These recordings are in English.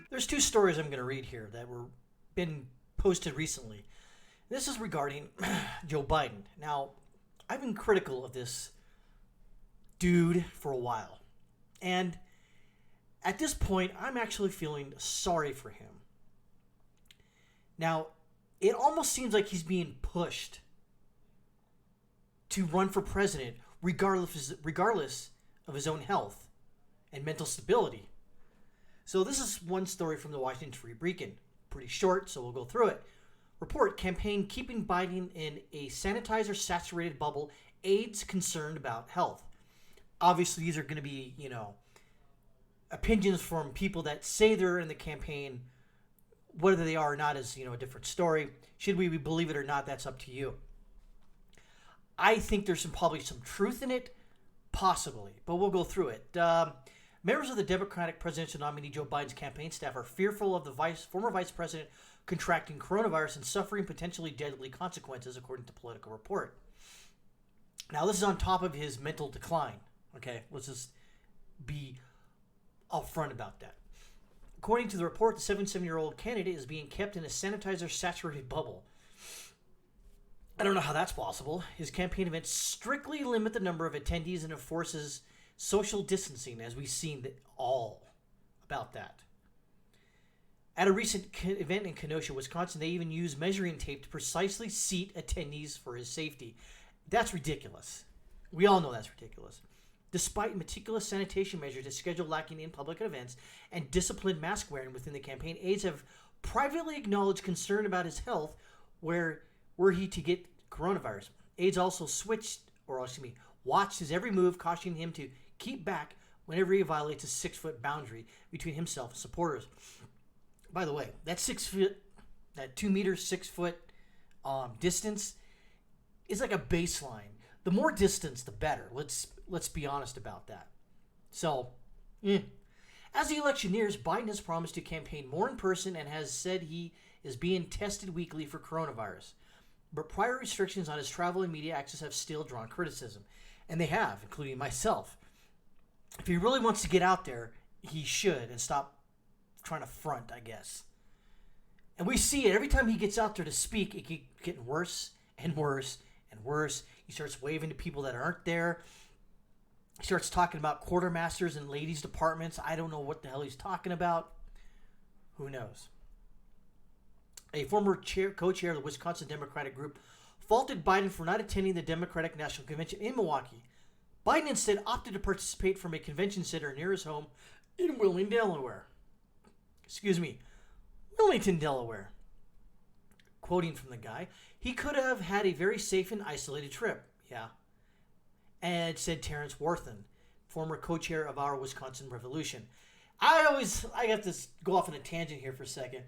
There's two stories I'm going to read here that were been posted recently. This is regarding Joe Biden. Now, I've been critical of this dude for a while. And at this point, I'm actually feeling sorry for him. Now, it almost seems like he's being pushed to run for president regardless of his own health and mental stability. So this is one story from the Washington Free Beacon. Pretty short, so we'll go through it. Report, campaign keeping Biden in a sanitizer-saturated bubble aides concerned about health. Obviously, these are going to be, opinions from people that say they're in the campaign. Whether they are or not is, a different story. Should we believe it or not, that's up to you. I think there's probably some truth in it, possibly, but we'll go through it. Members of the Democratic presidential nominee Joe Biden's campaign staff are fearful of the former vice president contracting coronavirus and suffering potentially deadly consequences, according to Politico Report. Now, this is on top of his mental decline. Okay, let's just be upfront about that. According to the report, the 77-year-old candidate is being kept in a sanitizer-saturated bubble. I don't know how that's possible. His campaign events strictly limit the number of attendees and enforces social distancing, as we've seen all about that. At a recent event in Kenosha, Wisconsin, they even used measuring tape to precisely seat attendees for his safety. That's ridiculous. We all know that's ridiculous. Despite meticulous sanitation measures, a schedule lacking in public events, and disciplined mask wearing within the campaign, aides have privately acknowledged concern about his health were he to get coronavirus. Aides also watched his every move, cautioning him to keep back whenever he violates a 6-foot boundary between himself and supporters. By the way, that 2 meter, 6 foot distance is like a baseline. The more distance, the better. Let's be honest about that. So, as the election nears, Biden has promised to campaign more in person and has said he is being tested weekly for coronavirus. But prior restrictions on his travel and media access have still drawn criticism. And they have, including myself. If he really wants to get out there, he should and stop trying to front, I guess. And we see it. Every time he gets out there to speak, it keeps getting worse and worse and worse. He starts waving to people that aren't there. He starts talking about quartermasters and ladies' departments. I don't know what the hell he's talking about. Who knows? A former co-chair of the Wisconsin Democratic group faulted Biden for not attending the Democratic National Convention in Milwaukee. Biden instead opted to participate from a convention center near his home in Wilmington, Delaware. Quoting from the guy, he could have had a very safe and isolated trip. Yeah. And said Terrence Worthen, former co-chair of our Wisconsin Revolution. I have to go off on a tangent here for a second.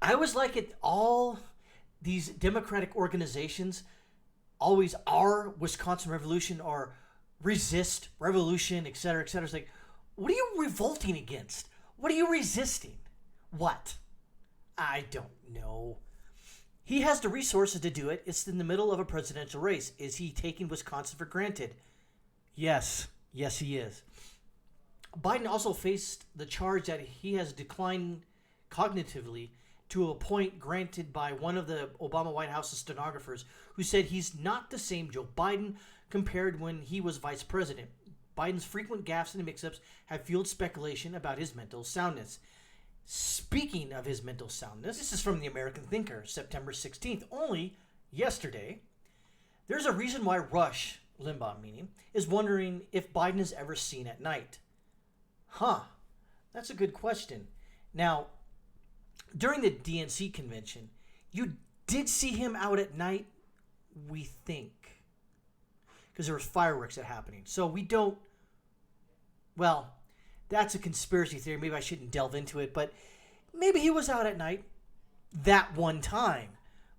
I always like it, all these Democratic organizations always are Wisconsin Revolution or resist revolution, etc., etc. It's like, what are you revolting against? What are you resisting? What? I don't know. He has the resources to do it. It's in the middle of a presidential race. Is he taking Wisconsin for granted? Yes. Yes, he is. Biden also faced the charge that he has declined cognitively to a point granted by one of the Obama White House's stenographers who said he's not the same Joe Biden compared when he was vice president. Biden's frequent gaffes and mix-ups have fueled speculation about his mental soundness. Speaking of his mental soundness, this is from the American Thinker, September 16th, only yesterday. There's a reason why Rush Limbaugh, is wondering if Biden is ever seen at night. That's a good question. Now, during the DNC convention, you did see him out at night, we think. Because there was fireworks that happening. So we don't... Well, that's a conspiracy theory. Maybe I shouldn't delve into it. But maybe he was out at night that one time.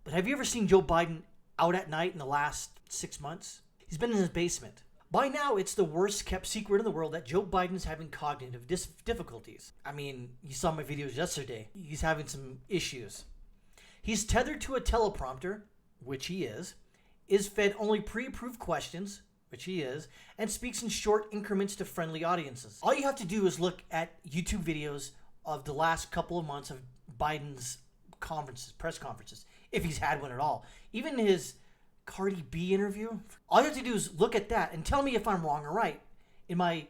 But have you ever seen Joe Biden out at night in the last 6 months? He's been in his basement. By now, it's the worst kept secret in the world that Joe Biden's having cognitive difficulties. I mean, you saw my videos yesterday. He's having some issues. He's tethered to a teleprompter, which he is fed only pre-approved questions, which he is, and speaks in short increments to friendly audiences. All you have to do is look at YouTube videos of the last couple of months of Biden's press conferences, if he's had one at all. Even his Cardi B interview. All you have to do is look at that and tell me if I'm wrong or right in my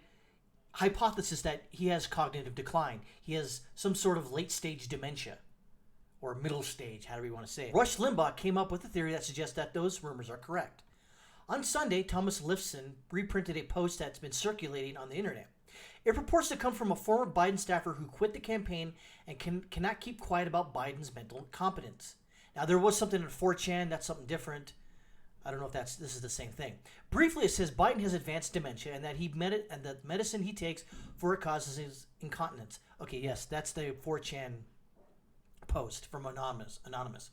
hypothesis that he has cognitive decline. He has some sort of late stage dementia, or middle stage, however you want to say it. Rush Limbaugh came up with a theory that suggests that those rumors are correct. On Sunday, Thomas Lifson reprinted a post that's been circulating on the internet. It purports to come from a former Biden staffer who quit the campaign and cannot keep quiet about Biden's mental competence. Now, there was something in 4chan, that's something different. I don't know if this is the same thing. Briefly, it says Biden has advanced dementia and that the medicine he takes for it causes his incontinence. Okay, yes, that's the 4chan post from Anonymous.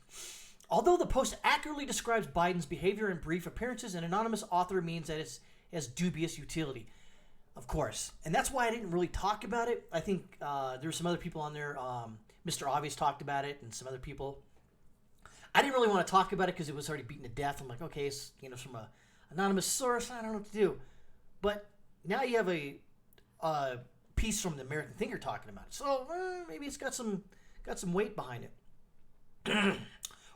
Although the post accurately describes Biden's behavior in brief appearances, an anonymous author means that it has dubious utility. Of course. And that's why I didn't really talk about it. I think there were some other people on there. Mr. Obvious talked about it and some other people. I didn't really want to talk about it because it was already beaten to death. I'm like, okay, it's, from an anonymous source. I don't know what to do. But now you have a piece from the American Thinker talking about it. So maybe it's got some weight behind it.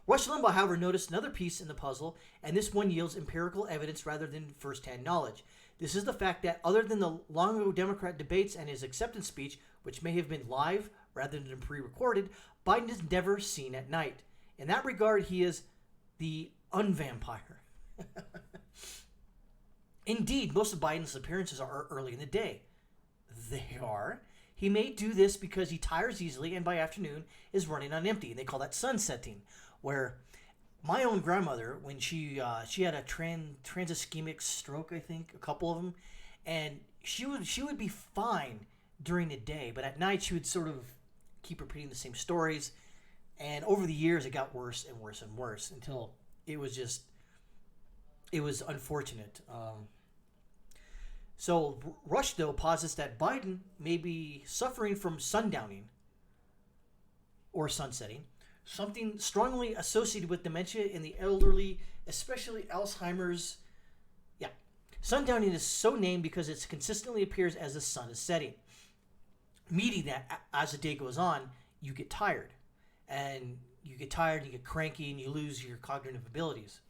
Rush Limbaugh, however, noticed another piece in the puzzle, and this one yields empirical evidence rather than first-hand knowledge. This is the fact that other than the long-ago Democrat debates and his acceptance speech, which may have been live rather than pre-recorded, Biden is never seen at night. In that regard, he is the unvampire. Indeed, most of Biden's appearances are early in the day. They are. He may do this because he tires easily and by afternoon is running on empty, and they call that sunsetting. Where my own grandmother, when she had a trans ischemic stroke, I think, a couple of them, and she would be fine during the day, but at night she would sort of keep repeating the same stories, and over the years it got worse and worse and worse until it was unfortunate. So Rush, though, posits that Biden may be suffering from sundowning or sunsetting, something strongly associated with dementia in the elderly, especially Alzheimer's. Yeah. Sundowning is so named because it consistently appears as the sun is setting, meaning that as the day goes on, you get tired. And you get cranky, and you lose your cognitive abilities.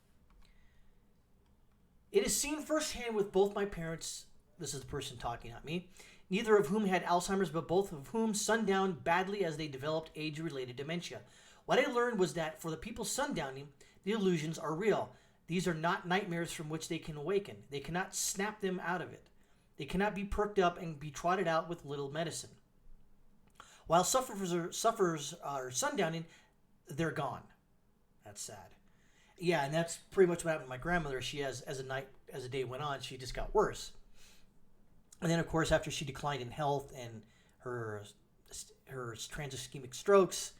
It is seen firsthand with both my parents. This is the person talking at me. Neither of whom had Alzheimer's, but both of whom sundowned badly as they developed age-related dementia. What I learned was that for the people sundowning, the illusions are real. These are not nightmares from which they can awaken. They cannot snap them out of it. They cannot be perked up and be trotted out with little medicine. While sufferers are sundowning, they're gone. That's sad. Yeah, and that's pretty much what happened to my grandmother. She as the day went on, she just got worse. And then, of course, after she declined in health and her trans ischemic strokes,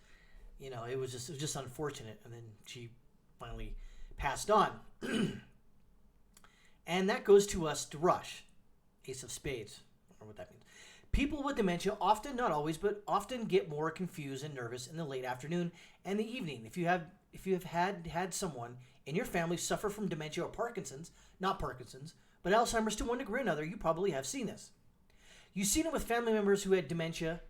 it was just unfortunate. And then she finally passed on. And that goes to Rush, Ace of Spades, or what that means. People with dementia often, not always, but often get more confused and nervous in the late afternoon and the evening. If you have had someone in your family suffer from dementia or Parkinson's, not Parkinson's, but Alzheimer's to one degree or another, you probably have seen this. You've seen it with family members who had dementia,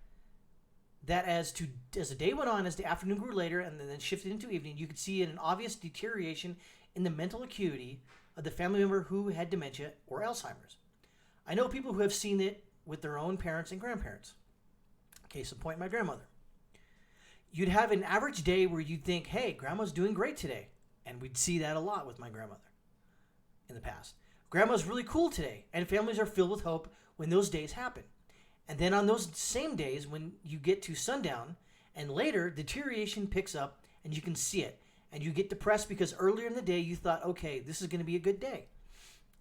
that as the day went on, as the afternoon grew later and then shifted into evening, you could see an obvious deterioration in the mental acuity of the family member who had dementia or Alzheimer's. I know people who have seen it with their own parents and grandparents. Case in point, my grandmother. You'd have an average day where you'd think, hey, grandma's doing great today. And we'd see that a lot with my grandmother in the past. Grandma's really cool today, and families are filled with hope when those days happen. And then on those same days when you get to sundown and later, deterioration picks up and you can see it. And you get depressed because earlier in the day you thought, okay, this is going to be a good day.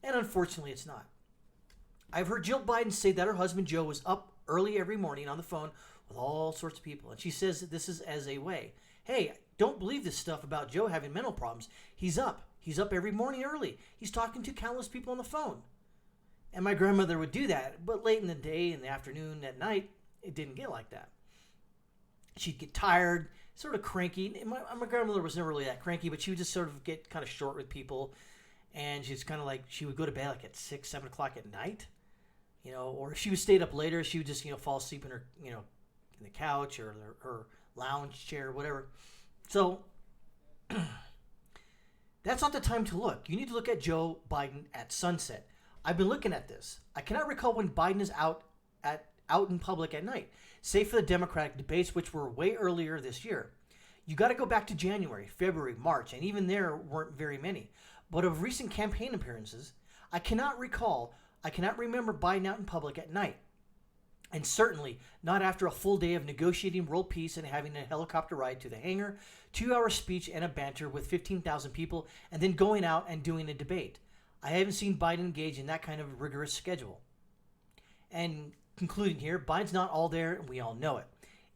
And unfortunately, it's not. I've heard Jill Biden say that her husband Joe was up early every morning on the phone with all sorts of people. And she says that this is as a way. Hey, don't believe this stuff about Joe having mental problems. He's up. He's up every morning early. He's talking to countless people on the phone. And my grandmother would do that. But late in the day, in the afternoon, at night, it didn't get like that. She'd get tired, sort of cranky. My grandmother was never really that cranky, but she would just sort of get kind of short with people. and she's kind of like, she would go to bed like at 6, 7 o'clock at night, or if she was stayed up later, she would just, fall asleep in her, in the couch or her lounge chair, whatever. So that's not the time to look. You need to look at Joe Biden at sunset. I've been looking at this. I cannot recall when Biden is out in public at night, save for the Democratic debates, which were way earlier this year. You got to go back to January, February, March, and even there weren't very many. But of recent campaign appearances, I cannot remember Biden out in public at night. And certainly not after a full day of negotiating world peace and having a helicopter ride to the hangar, 2-hour speech and a banter with 15,000 people, and then going out and doing a debate. I haven't seen Biden engage in that kind of rigorous schedule. And concluding here, Biden's not all there, and we all know it.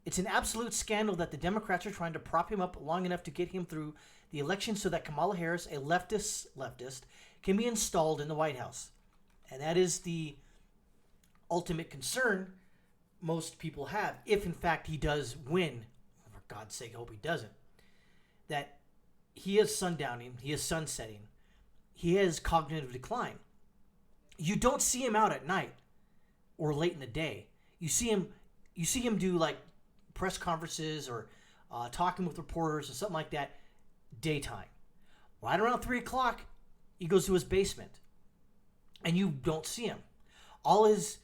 It's an absolute scandal that the Democrats are trying to prop him up long enough to get him through the election so that Kamala Harris, a leftist, can be installed in the White House. And that is the ultimate concern most people have, if in fact he does win. For God's sake, I hope he doesn't. That he is sundowning, he is sunsetting, he has cognitive decline. You don't see him out at night or late in the day. You see him do like press conferences or talking with reporters or something like that daytime. Right around 3 o'clock, he goes to his basement, and you don't see him. All his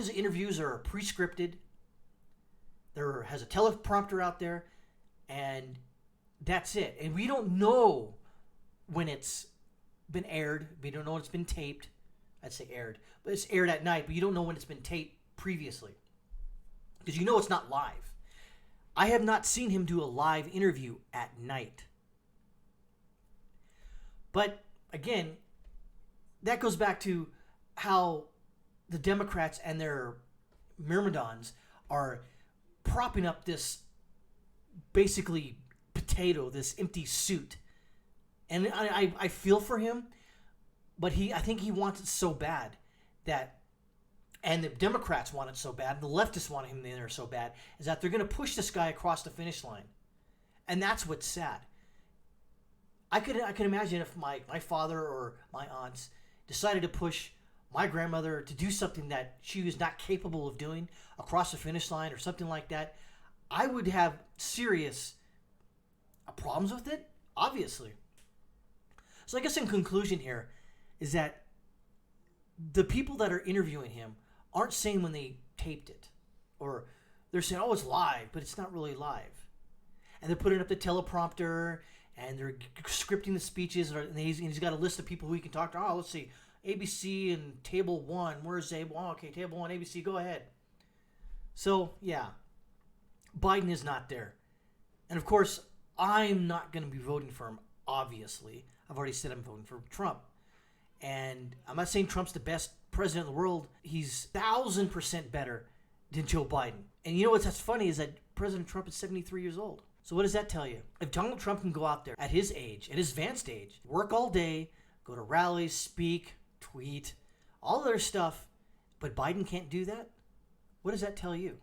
interviews are pre-scripted. There has a teleprompter out there, and that's it. And we don't know when it's been aired. We don't know when it's been taped. I'd say aired, but it's aired at night, but you don't know when it's been taped previously, because you know it's not live. I have not seen him do a live interview at night. But again, that goes back to how the Democrats and their myrmidons are propping up this basically potato, this empty suit. And I feel for him, but I think he wants it so bad and the Democrats want it so bad, and the leftists want him in there so bad, is that they're going to push this guy across the finish line. And that's what's sad. I could imagine if my father or my aunts decided to push my grandmother to do something that she was not capable of doing across the finish line or something like that. I would have serious problems with it, obviously. So I guess in conclusion here is that the people that are interviewing him aren't saying when they taped it, or they're saying, oh, it's live, but it's not really live. And they're putting up the teleprompter, and they're scripting the speeches, and he's got a list of people who he can talk to. Oh, let's see, ABC and Table 1. Where's Table 1? Okay, Table 1, ABC, go ahead. So, yeah, Biden is not there. And, of course, I'm not going to be voting for him, obviously. I've already said I'm voting for Trump. And I'm not saying Trump's the best president in the world. He's 1,000% better than Joe Biden. And you know what's that's funny is that President Trump is 73 years old. So what does that tell you? If Donald Trump can go out there at his age, at his advanced age, work all day, go to rallies, speak, tweet, all their stuff, but Biden can't do that, what does that tell you?